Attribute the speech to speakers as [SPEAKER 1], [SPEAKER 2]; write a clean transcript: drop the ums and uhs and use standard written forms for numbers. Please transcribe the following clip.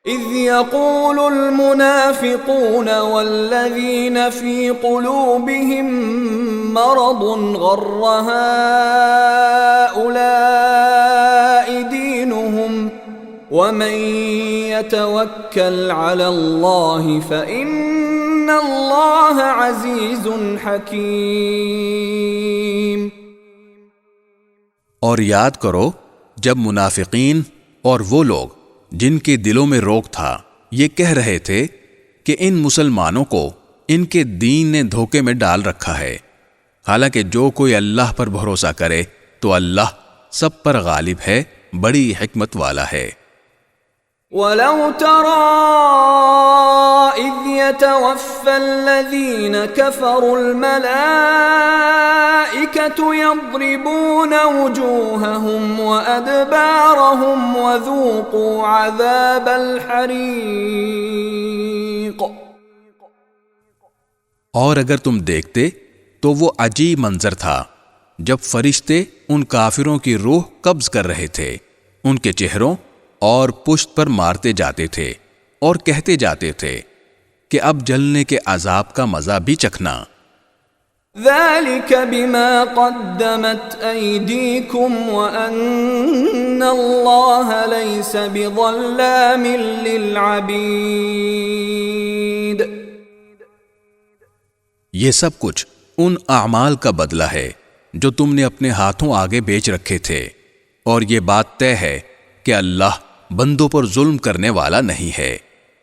[SPEAKER 1] إذ يقول المنافقون والذين في قلوبهم مرض غر هؤلاء دينهم ومن يتوكل على الله فإن الله عزيز حكيم۔
[SPEAKER 2] اور یاد کرو جب منافقین اور وہ لوگ جن کے دلوں میں روگ تھا یہ کہہ رہے تھے کہ ان مسلمانوں کو ان کے دین نے دھوکے میں ڈال رکھا ہے، حالانکہ جو کوئی اللہ پر بھروسہ کرے تو اللہ سب پر غالب ہے، بڑی حکمت والا ہے۔
[SPEAKER 1] وَلَوْ تَرَى إِذْ يَتَوَفَّى الَّذِينَ كَفَرُوا الْمَلَائِكَةُ يَضْرِبُونَ وُجُوهَهُمْ وَأَدْبَارَهُمْ وَذُوقُوا عَذَابَ الْحَرِيقِ۔
[SPEAKER 2] اور اگر تم دیکھتے تو وہ عجیب منظر تھا جب فرشتے ان کافروں کی روح قبض کر رہے تھے، ان کے چہروں اور پشت پر مارتے جاتے تھے اور کہتے جاتے تھے کہ اب جلنے کے عذاب کا مزہ بھی چکھنا۔
[SPEAKER 1] ذَلِكَ بِمَا قَدَّمَتْ أَيْدِيكُمْ وَأَنَّ اللَّهَ لَيْسَ بِظَلَّامٍ لِّلْعَبِيدِ۔
[SPEAKER 2] یہ سب کچھ ان اعمال کا بدلہ ہے جو تم نے اپنے ہاتھوں آگے بیچ رکھے تھے، اور یہ بات طے ہے کہ اللہ بندوں پر ظلم کرنے والا نہیں ہے۔